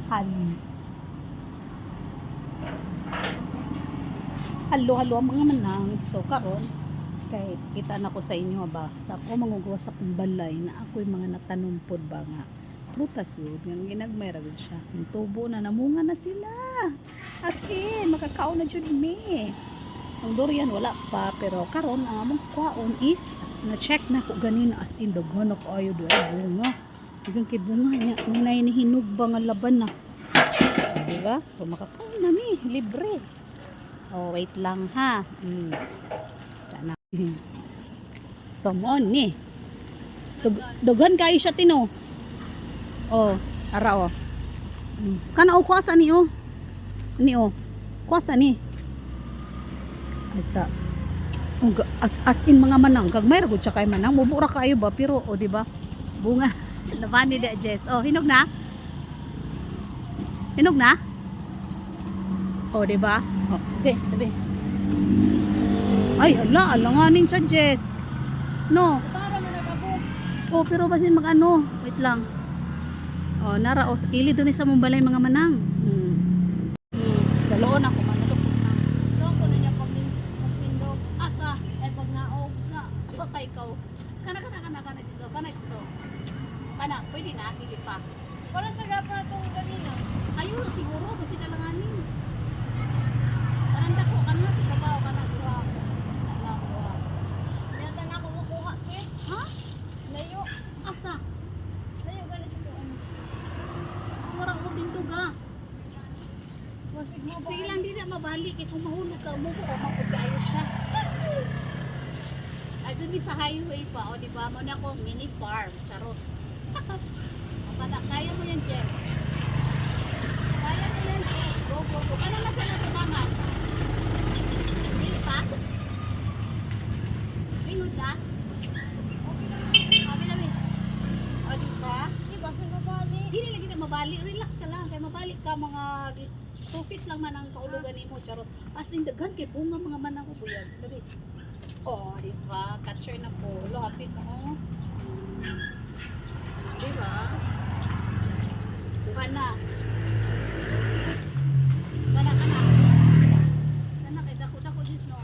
Halo mga manang. So karon kay kita na ko sa inyo ba sa ako mangugawa sa kong balay na ako'y mga natanom pod ba nga prutas yun nga ginagmay ra gud siya yung tubo na namunga na sila as in makakaon na jud me ang durian wala pa pero karon ang among kwaon is na check na ko ganina as in daghan ako ayo do bunga digang kay bunga niya unay ni hinog ba nga laban na diba so makakaon na mi libre. Oh, wait lang ha. Sana. So, mo ni. Dugan kayo siya tino. Oh, ara oh. Kana o kwasa ni oh. Ni oh. Kwasa ni. Asa. As in mga manang, kag may ragod siya kay manang, mubura kayo ba pero oh, di ba? Bunga. Laban ni da Jess. Oh, hinog na. Hinog na? Oh, di ba? Oh, okay, sabi. Ay, ala, alanganin sa Jess. No. Para mo nagabog. Oh, pero basin mag-ano. Wait lang. Oh, nara, oh, ili doon sa mong balay mga manang. Daloon ako, manalukot na. Doon ko na niya pagpindog. Asa, ay pag naog na. Patay ikaw. Kana, Jiso. Kana, pwede na, hindi pa. Para sa gapon na itong ganina. Ayun, siguro, kasi nalanganin. Karanda ko, kana si babaw, kana duha. Niyata na ako makuha, eh. Ha? Layo. Asa? Layo galing sa tuon. Murang ubing duga. Wasig mo ba? Sige lang, di na mabalik. Eh, kung mahulog ka, umupo o mapag-ayos siya. Adun di sa highway pa, o di ba? Mo na akong mini farm. Charot. O kada, kaya mo yan, Jess. Kaya mo yan, Jess. Go. Ano na sa naman? Hindi pa? Lingod na? Sabi namin. O di ba? Di ba sa babali? Hindi lagi na mabalik. Relax ka lang. Kaya mabalik ka mga 2 feet lang man ang kaulugan ni mo. Charot. As in, daghan kay bunga mga manang ubuyag. Labi. Oh, di ba? Catcher na po. Hapit na oh. Di ba? Bukan na. Kana. Kana kay dako dis no.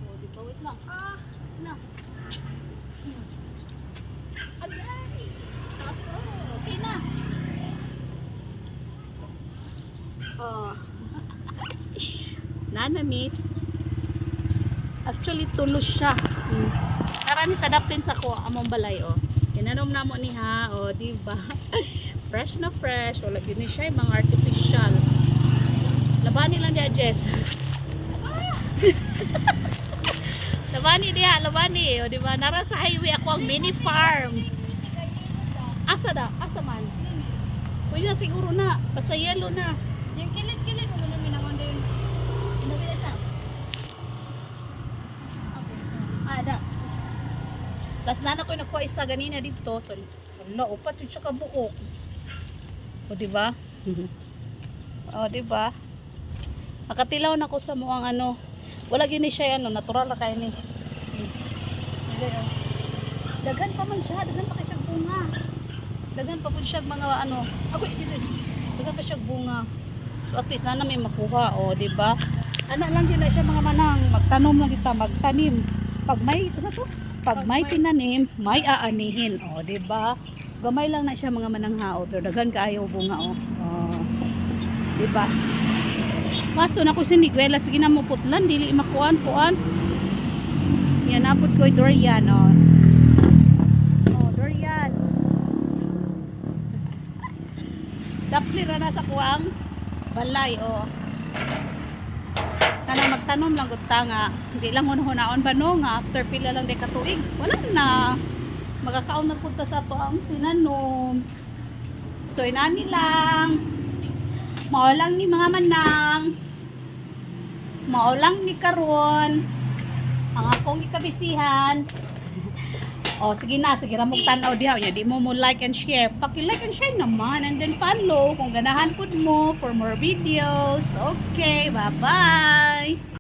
Oh, di ba? Wait lang. Na. Agay. Ako. Okay na. Oh. Nanamit. Actually tulos siya. Karami sadapin sa ko among balay oh. Tinanom na mo ni ha oh, di ba? Fresh na fresh. Wala gyud ni siya mga artificial. Labani lang dia Jess. labani oh, di ba? Nara sa highway ako ang mini farm. Asa man. Pwede na siguro na. Basta yellow na. Yung kilit-kilit mo na minangon din. Hindi sa. Ada. Plus nana ko nakuha isa ganina dito. So, wala, upat yun siya kabuok. O, diba? O, diba? Nakatilaw na ko sa muang ano. Wala gini siya ano, natural na kayo ni. Dagan pa man siya, dagan pa kayo siyang bunga. Dagan pa po siya mga ano. Ako, dagan pa siya bunga. So, at least nana may makuha. O, diba? Anak lang yun na siya mga manang. Magtanom lang kita, magtanim. Pag may tinanim, may aanihin. O, diba? Gamay lang na siya mga mananghao. Pero daghan kaayo bunga, o. Diba? Maso na ko sinigwela, sige na mo putlan, dili makuan, puan. Yan, napot ko yung durian, o. O, durian. Daplira na sa kuwang balay, o. Sana magtanom lang gud ta nga hindi lang hunaon ba no nga after pila lang day katuig wala na magakaon na pud ta sa to ang sinanom. So inani lang mao lang ni mga manang mao lang ni karon ang akong ikabisihan. Oh, sige ra mo tan-aw diha nya di mo like and share. Paki-like and share naman and then follow kung ganahan pud mo for more videos. Okay, bye-bye.